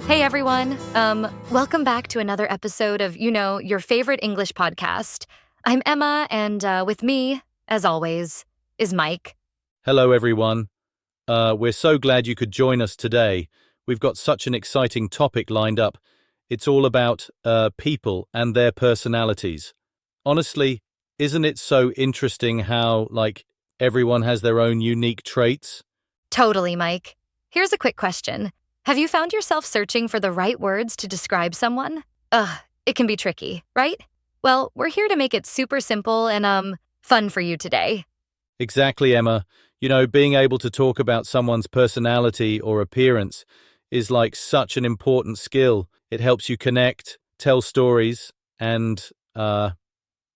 Hey everyone. Welcome back to another episode of, your favorite English podcast. I'm Emma, and with me, as always, is Mike. Hello, everyone. We're so glad you could join us today. We've got such an exciting topic lined up. It's all about people and their personalities. Honestly, isn't it so interesting how, everyone has their own unique traits? Totally, Mike. Here's a quick question. Have you found yourself searching for the right words to describe someone? It can be tricky, right? Well, we're here to make it super simple and, fun for you today. Exactly, Emma. Being able to talk about someone's personality or appearance is like such an important skill. It helps you connect, tell stories, and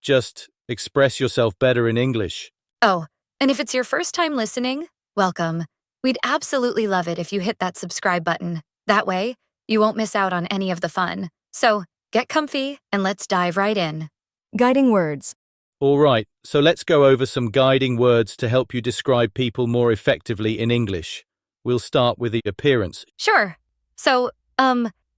just express yourself better in English. Oh, and if it's your first time listening, welcome. We'd absolutely love it if you hit that subscribe button. That way, you won't miss out on any of the fun. So, get comfy and let's dive right in. Guiding words. All right, so let's go over some guiding words to help you describe people more effectively in English. We'll start with the appearance. Sure. So,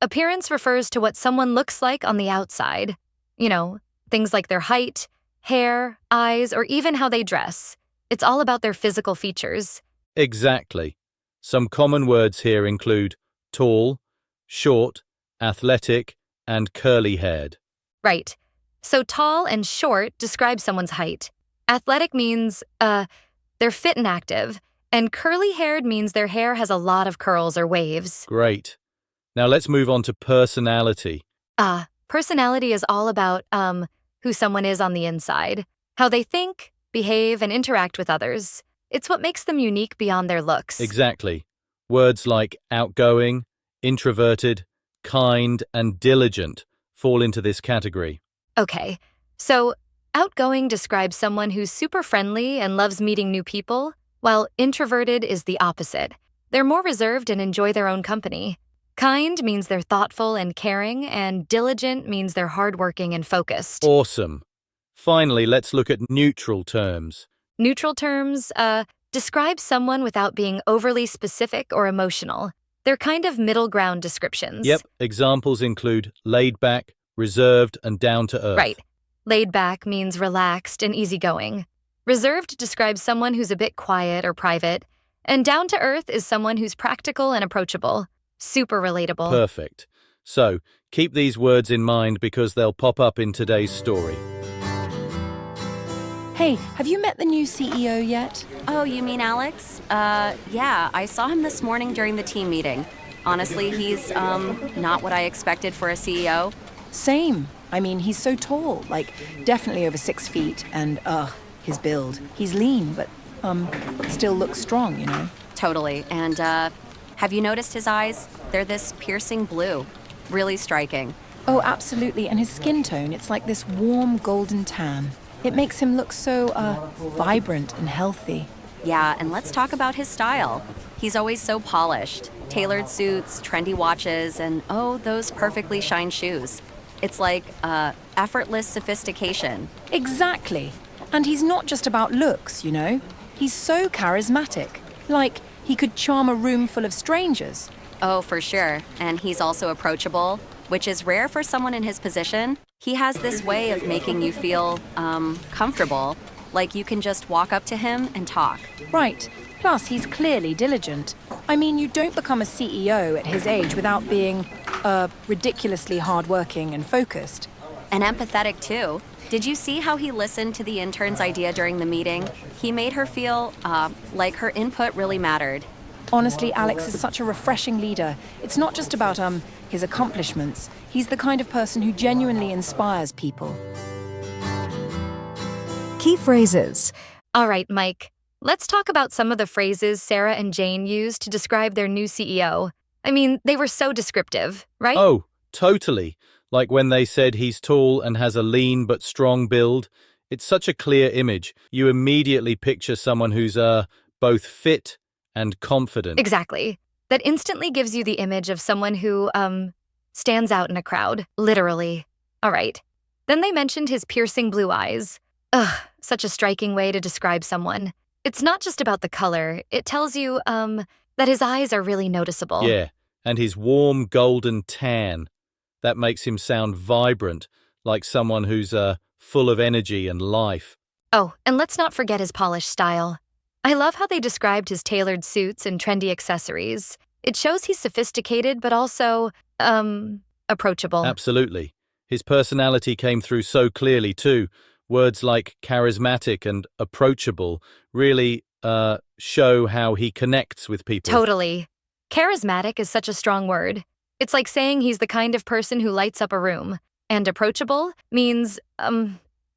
appearance refers to what someone looks like on the outside. Things like their height, hair, eyes, or even how they dress. It's all about their physical features. Exactly. Some common words here include tall, short, athletic, and curly-haired. Right. So tall and short describe someone's height. Athletic means, they're fit and active. And curly-haired means their hair has a lot of curls or waves. Great. Now let's move on to personality. Personality is all about, who someone is on the inside. How they think, behave, and interact with others. It's what makes them unique beyond their looks. Exactly. Words like outgoing, introverted, kind, and diligent fall into this category. Okay, so outgoing describes someone who's super friendly and loves meeting new people, while introverted is the opposite. They're more reserved and enjoy their own company. Kind means they're thoughtful and caring, and diligent means they're hardworking and focused. Awesome. Finally, let's look at neutral terms. Neutral terms describe someone without being overly specific or emotional. They're kind of middle ground descriptions. Yep, examples include laid back, reserved, and down to earth. Right. Laid back means relaxed and easygoing. Reserved describes someone who's a bit quiet or private. And down to earth is someone who's practical and approachable. Super relatable. Perfect. So, keep these words in mind because they'll pop up in today's story. Hey, have you met the new CEO yet? Oh, you mean Alex? Yeah, I saw him this morning during the team meeting. Honestly, he's, not what I expected for a CEO. Same. I mean, he's so tall, definitely over 6 feet, and, his build. He's lean, but, still looks strong, Totally. And, have you noticed his eyes? They're this piercing blue. Really striking. Oh, absolutely, and his skin tone, it's like this warm golden tan. It makes him look so, vibrant and healthy. Yeah, and let's talk about his style. He's always so polished. Tailored suits, trendy watches, and those perfectly shined shoes. It's like, effortless sophistication. Exactly. And he's not just about looks, He's so charismatic. He could charm a room full of strangers. Oh, for sure. And he's also approachable, which is rare for someone in his position. He has this way of making you feel, comfortable, like you can just walk up to him and talk. Right. Plus, he's clearly diligent. I mean, you don't become a CEO at his age without being, ridiculously hardworking and focused. And empathetic, too. Did you see how he listened to the intern's idea during the meeting? He made her feel, like her input really mattered. Honestly, Alex is such a refreshing leader. It's not just about, his accomplishments. He's the kind of person who genuinely inspires people. Key phrases. All right, Mike. Let's talk about some of the phrases Sarah and Jane used to describe their new CEO. I mean, they were so descriptive, right? Oh, totally. Like when they said he's tall and has a lean but strong build. It's such a clear image. You immediately picture someone who's both fit and confident. Exactly. That instantly gives you the image of someone who, stands out in a crowd, literally. All right. Then they mentioned his piercing blue eyes. Ugh, such a striking way to describe someone. It's not just about the color. It tells you, that his eyes are really noticeable. Yeah, And his warm golden tan, that makes him sound vibrant, like someone who's full of energy and life. Oh, and let's not forget his polished style. I love how they described his tailored suits and trendy accessories. It shows he's sophisticated, but also, approachable. Absolutely. His personality came through so clearly, too. Words like charismatic and approachable really show how he connects with people. Totally. Charismatic is such a strong word. It's like saying he's the kind of person who lights up a room. And approachable means,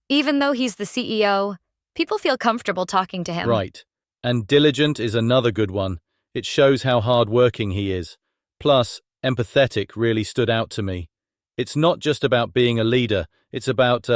even though he's the CEO, people feel comfortable talking to him. Right. And diligent is another good one. It shows how hardworking he is. Plus, empathetic really stood out to me. It's not just about being a leader. It's about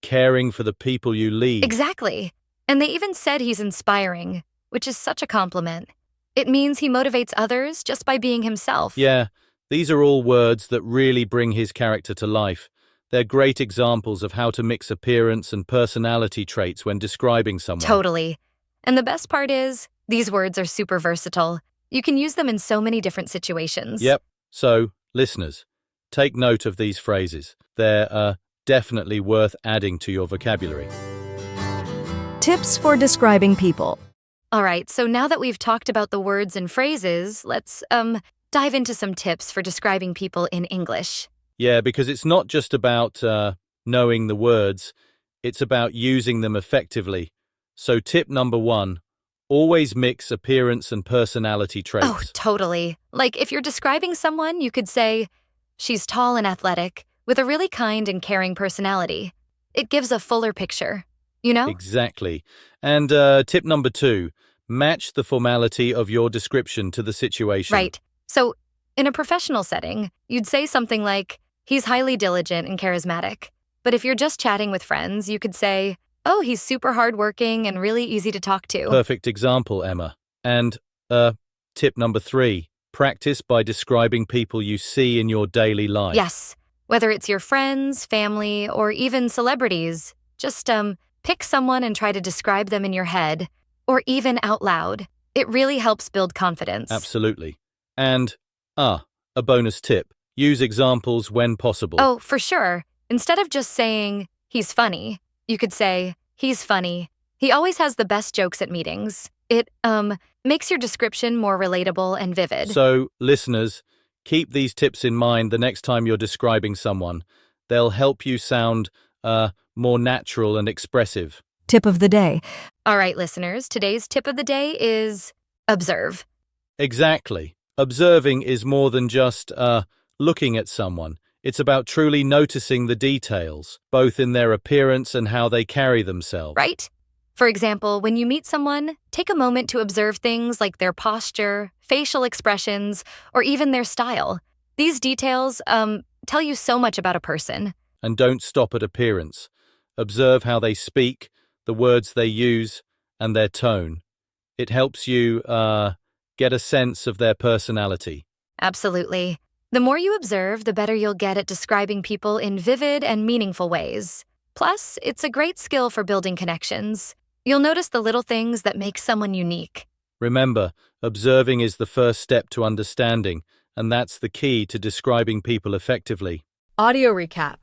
caring for the people you lead. Exactly. And they even said he's inspiring, which is such a compliment. It means he motivates others just by being himself. Yeah, these are all words that really bring his character to life. They're great examples of how to mix appearance and personality traits when describing someone. Totally. And the best part is, these words are super versatile. You can use them in so many different situations. Yep. So, listeners, take note of these phrases. They're definitely worth adding to your vocabulary. Tips for describing people. All right, so now that we've talked about the words and phrases, let's dive into some tips for describing people in English. Yeah, because it's not just about knowing the words, it's about using them effectively. So tip number 1, always mix appearance and personality traits. Oh, totally. Like if you're describing someone, you could say, she's tall and athletic, with a really kind and caring personality. It gives a fuller picture, you know? Exactly. And tip number 2, match the formality of your description to the situation. Right. So in a professional setting, you'd say something like, he's highly diligent and charismatic. But if you're just chatting with friends, you could say, oh, he's super hardworking and really easy to talk to. Perfect example, Emma. And tip number 3, practice by describing people you see in your daily life. Yes. Whether it's your friends, family, or even celebrities, just pick someone and try to describe them in your head, or even out loud. It really helps build confidence. Absolutely. And, a bonus tip, use examples when possible. Oh, for sure. Instead of just saying, he's funny, you could say, he's funny. He always has the best jokes at meetings. It, makes your description more relatable and vivid. So, listeners, keep these tips in mind the next time you're describing someone. They'll help you sound, more natural and expressive. Tip of the day. All right, listeners, today's tip of the day is observe. Exactly. Observing is more than just, looking at someone. It's about truly noticing the details, both in their appearance and how they carry themselves. Right? For example, when you meet someone, take a moment to observe things like their posture, facial expressions, or even their style. These details, tell you so much about a person. And don't stop at appearance. Observe how they speak, the words they use, and their tone. It helps you, get a sense of their personality. Absolutely. The more you observe, the better you'll get at describing people in vivid and meaningful ways. Plus, it's a great skill for building connections. You'll notice the little things that make someone unique. Remember, observing is the first step to understanding, and that's the key to describing people effectively. Audio recap.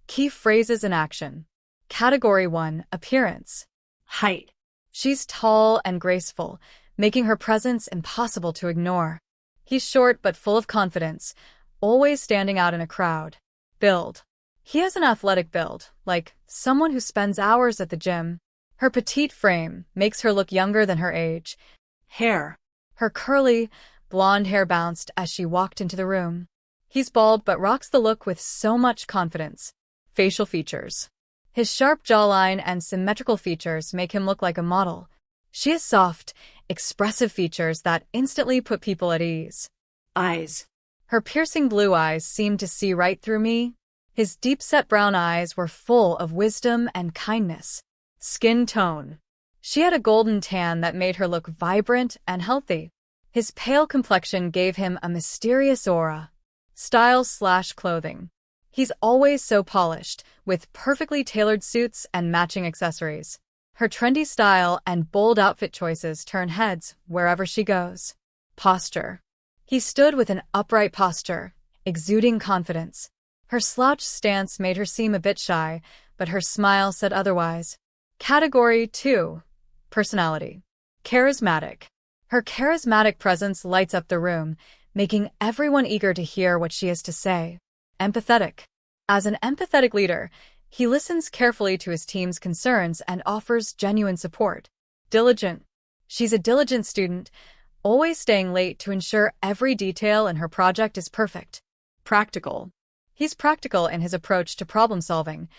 Key phrases in action. Category 1, appearance. Height. She's tall and graceful, making her presence impossible to ignore. He's short but full of confidence, always standing out in a crowd. Build. He has an athletic build, like someone who spends hours at the gym. Her petite frame makes her look younger than her age. Hair. Her curly, blonde hair bounced as she walked into the room. He's bald but rocks the look with so much confidence. Facial features. His sharp jawline and symmetrical features make him look like a model. She has soft, expressive features that instantly put people at ease. Eyes. Her piercing blue eyes seemed to see right through me. His deep-set brown eyes were full of wisdom and kindness. Skin tone. She had a golden tan that made her look vibrant and healthy. His pale complexion gave him a mysterious aura. Style/clothing. He's always so polished, with perfectly tailored suits and matching accessories. Her trendy style and bold outfit choices turn heads wherever she goes. Posture. He stood with an upright posture, exuding confidence. Her slouched stance made her seem a bit shy, but her smile said otherwise. Category 2. Personality. Charismatic. Her charismatic presence lights up the room, making everyone eager to hear what she has to say. Empathetic. As an empathetic leader, he listens carefully to his team's concerns and offers genuine support. Diligent. She's a diligent student, always staying late to ensure every detail in her project is perfect. Practical. He's practical in his approach to problem solving,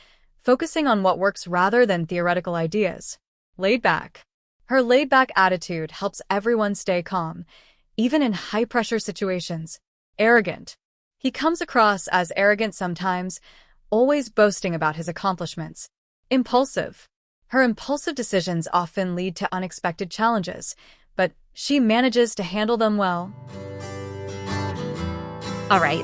focusing on what works rather than theoretical ideas. Laid back. Her laid-back attitude helps everyone stay calm, even in high-pressure situations. Arrogant. He comes across as arrogant sometimes, always boasting about his accomplishments. Impulsive. Her impulsive decisions often lead to unexpected challenges, but she manages to handle them well. All right,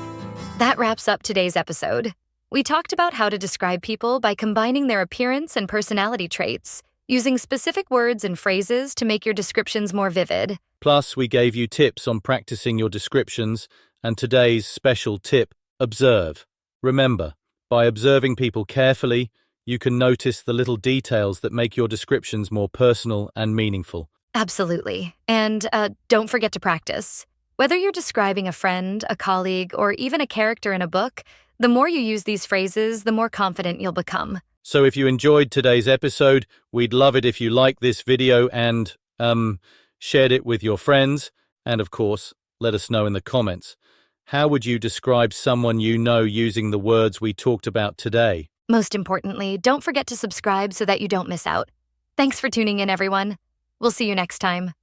that wraps up today's episode. We talked about how to describe people by combining their appearance and personality traits, using specific words and phrases to make your descriptions more vivid. Plus, we gave you tips on practicing your descriptions, and today's special tip, observe. Remember, by observing people carefully, you can notice the little details that make your descriptions more personal and meaningful. Absolutely. And don't forget to practice. Whether you're describing a friend, a colleague, or even a character in a book, the more you use these phrases, the more confident you'll become. So if you enjoyed today's episode, we'd love it if you liked this video and, shared it with your friends. And of course, let us know in the comments. How would you describe someone you know using the words we talked about today? Most importantly, don't forget to subscribe so that you don't miss out. Thanks for tuning in, everyone. We'll see you next time.